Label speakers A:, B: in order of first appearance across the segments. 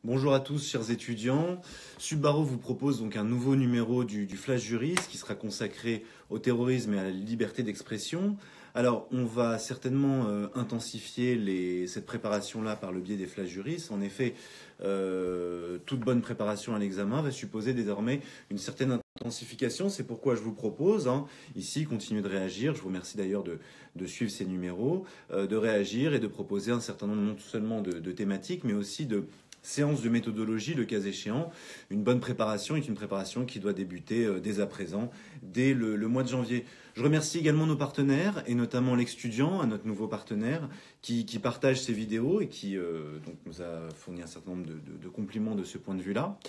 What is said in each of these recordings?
A: Bonjour à tous, chers étudiants. Subbaro vous propose donc un nouveau numéro du Flash Juriste qui sera consacré au terrorisme et à la liberté d'expression. Alors, on va certainement intensifier cette préparation-là par le biais des Flash Juristes. En effet, toute bonne préparation à l'examen va supposer désormais une certaine intensification. C'est pourquoi je vous propose, ici, continuez de réagir. Je vous remercie d'ailleurs de suivre ces numéros, de réagir et de proposer un certain nombre non seulement de thématiques, mais aussi de séance de méthodologie, le cas échéant. Une bonne préparation est une préparation qui doit débuter dès à présent, dès le mois de janvier. Je remercie également nos partenaires, et notamment l'Extudiant, notre nouveau partenaire, qui partage ces vidéos et qui donc nous a fourni un certain nombre de compliments de ce point de vue-là.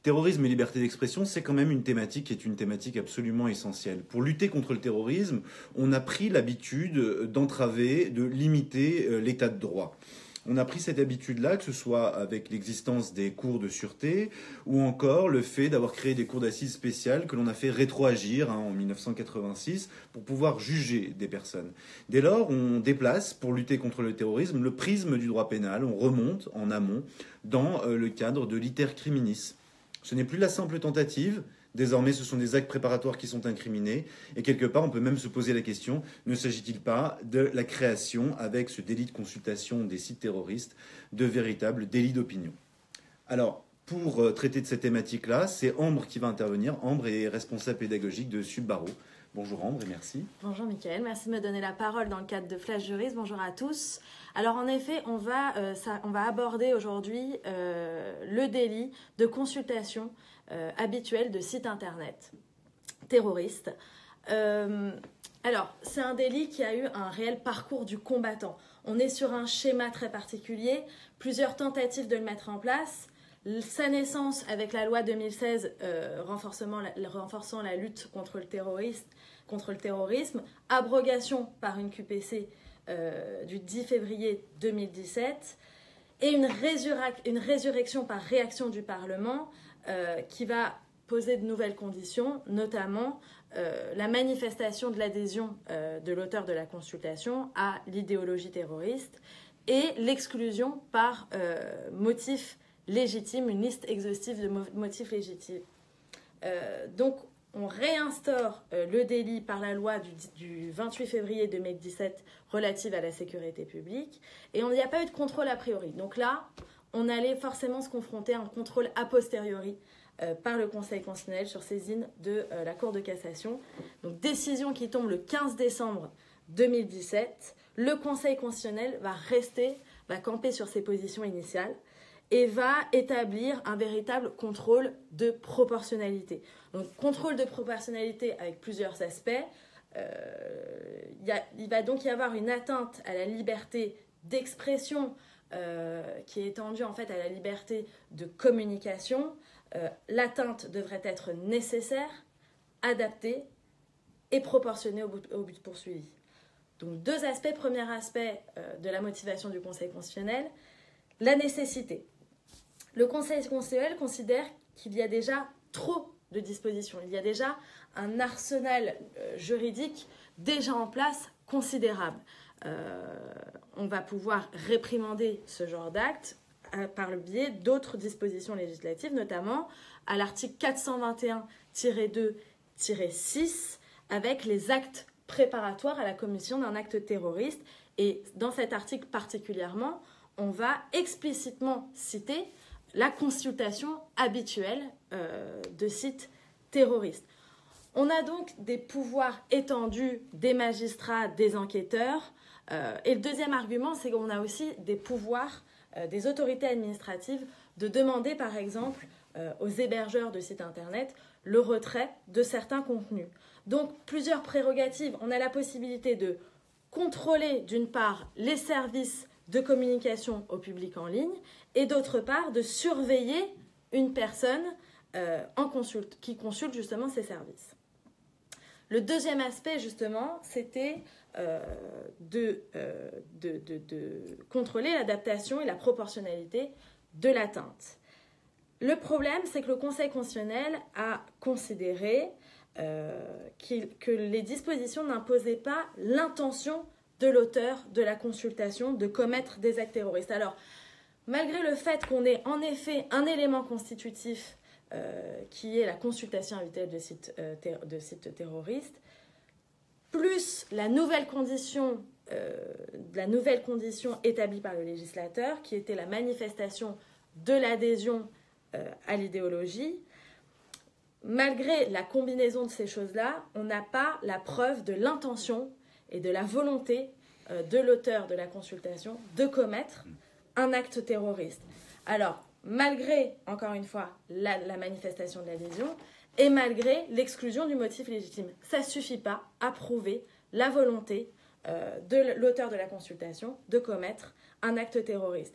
A: Terrorisme et liberté d'expression, c'est quand même une thématique qui est une thématique absolument essentielle. Pour lutter contre le terrorisme, on a pris l'habitude d'entraver, de limiter l'état de droit. On a pris cette habitude-là, que ce soit avec l'existence des cours de sûreté ou encore le fait d'avoir créé des cours d'assises spéciales que l'on a fait rétroagir en 1986 pour pouvoir juger des personnes. Dès lors, on déplace, pour lutter contre le terrorisme, le prisme du droit pénal. On remonte en amont dans le cadre de l'iter criminis. Ce n'est plus la simple tentative. Désormais, ce sont des actes préparatoires qui sont incriminés. Et quelque part, on peut même se poser la question, ne s'agit-il pas de la création, avec ce délit de consultation des sites terroristes, de véritables délits d'opinion? Alors, pour traiter de cette thématique-là, c'est Ambre qui va intervenir. Ambre est responsable pédagogique de Subbaro. Bonjour Ambre et merci.
B: Bonjour Mickaël, merci de me donner la parole dans le cadre de Flash Juriste. Bonjour à tous. Alors en effet, on va aborder aujourd'hui le délit de consultation habituel de sites internet terroristes. Alors, c'est un délit qui a eu un réel parcours du combattant. On est sur un schéma très particulier, plusieurs tentatives de le mettre en place. Sa naissance avec la loi 2016 renforçant la lutte contre le terrorisme, abrogation par une QPC du 10 février 2017 et une résurrection par réaction du Parlement qui va poser de nouvelles conditions, notamment la manifestation de l'adhésion de l'auteur de la consultation à l'idéologie terroriste et l'exclusion par motif légitime, une liste exhaustive de motifs légitimes. Donc, on réinstaure le délit par la loi du 28 février 2017 relative à la sécurité publique et il n'y a pas eu de contrôle a priori. Donc là, on allait forcément se confronter à un contrôle a posteriori par le Conseil constitutionnel sur saisine de la Cour de cassation. Donc, décision qui tombe le 15 décembre 2017. Le Conseil constitutionnel va camper sur ses positions initiales et va établir un véritable contrôle de proportionnalité. Donc, contrôle de proportionnalité avec plusieurs aspects. Il va donc y avoir une atteinte à la liberté d'expression qui est étendue en fait à la liberté de communication. L'atteinte devrait être nécessaire, adaptée et proportionnée au but poursuivi. Donc, deux aspects. Premier aspect de la motivation du Conseil constitutionnel, la nécessité. Le Conseil constitutionnel considère qu'il y a déjà trop de dispositions. Il y a déjà un arsenal juridique déjà en place considérable. On va pouvoir réprimander ce genre d'actes par le biais d'autres dispositions législatives, notamment à l'article 421-2-6 avec les actes préparatoires à la commission d'un acte terroriste. Et dans cet article particulièrement, on va explicitement citer la consultation habituelle de sites terroristes. On a donc des pouvoirs étendus des magistrats, des enquêteurs. Et le deuxième argument, c'est qu'on a aussi des pouvoirs des autorités administratives de demander, par exemple, aux hébergeurs de sites internet le retrait de certains contenus. Donc, plusieurs prérogatives. On a la possibilité de contrôler, d'une part, les services de communication au public en ligne et d'autre part de surveiller une personne qui consulte justement ces services. Le deuxième aspect justement c'était de contrôler l'adaptation et la proportionnalité de l'atteinte. Le problème c'est que le Conseil constitutionnel a considéré que les dispositions n'imposaient pas l'intention de l'auteur de la consultation de commettre des actes terroristes. Alors, Malgré le fait qu'on ait en effet un élément constitutif qui est la consultation habituelle de sites terroristes, plus la nouvelle condition établie par le législateur, qui était la manifestation de l'adhésion à l'idéologie, malgré la combinaison de ces choses-là, on n'a pas la preuve de l'intention et de la volonté de l'auteur de la consultation de commettre un acte terroriste. Alors, malgré, encore une fois, la manifestation de l'adhésion, et malgré l'exclusion du motif légitime. Ça ne suffit pas à prouver la volonté de l'auteur de la consultation de commettre un acte terroriste.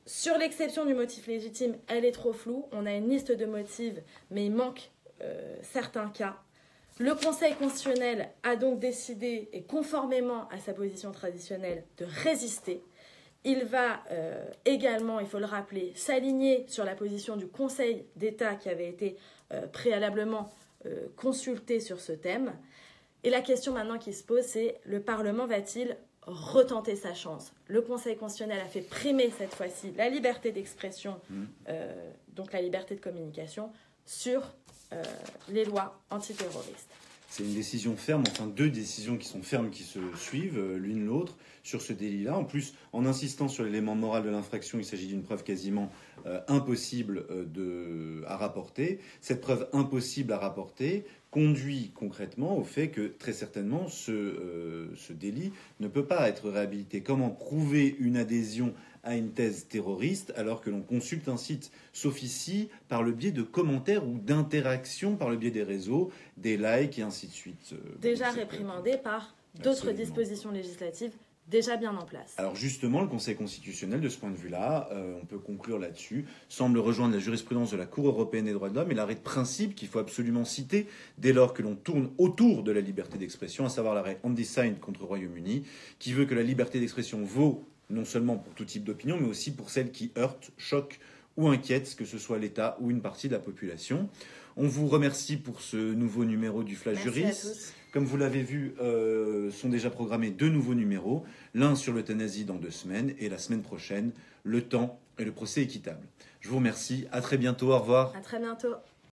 B: Sur l'exception du motif légitime, elle est trop floue. On a une liste de motifs, mais il manque certains cas. Le Conseil constitutionnel a donc décidé, et conformément à sa position traditionnelle, de résister. Il va également, il faut le rappeler, s'aligner sur la position du Conseil d'État qui avait été préalablement consulté sur ce thème. Et la question maintenant qui se pose, c'est le Parlement va-t-il retenter sa chance? Le Conseil constitutionnel a fait primer cette fois-ci la liberté d'expression, donc la liberté de communication, sur les lois antiterroristes.
A: C'est une décision ferme, enfin 2 décisions qui sont fermes, qui se suivent l'une l'autre sur ce délit-là. En plus, en insistant sur l'élément moral de l'infraction, il s'agit d'une preuve quasiment impossible à rapporter. Cette preuve impossible à rapporter conduit concrètement au fait que très certainement ce délit ne peut pas être réhabilité. Comment prouver une adhésion à une thèse terroriste alors que l'on consulte un site, sauf ici par le biais de commentaires ou d'interactions par le biais des réseaux, des likes et ainsi de suite.
B: Déjà réprimandé par d'autres dispositions législatives déjà bien en place.
A: Alors justement, le Conseil constitutionnel, de ce point de vue-là, on peut conclure là-dessus, semble rejoindre la jurisprudence de la Cour européenne des droits de l'homme et l'arrêt de principe qu'il faut absolument citer dès lors que l'on tourne autour de la liberté d'expression, à savoir l'arrêt Handyside contre le Royaume-Uni, qui veut que la liberté d'expression vaut non seulement pour tout type d'opinion, mais aussi pour celles qui heurtent, choquent ou inquiètent, que ce soit l'État ou une partie de la population. On vous remercie pour ce nouveau numéro du Flash Juriste. Comme vous l'avez vu, sont déjà programmés 2 nouveaux numéros, l'un sur l'euthanasie dans 2 semaines et la semaine prochaine, le temps et le procès équitable. Je vous remercie, à très bientôt, au revoir.
B: À très bientôt.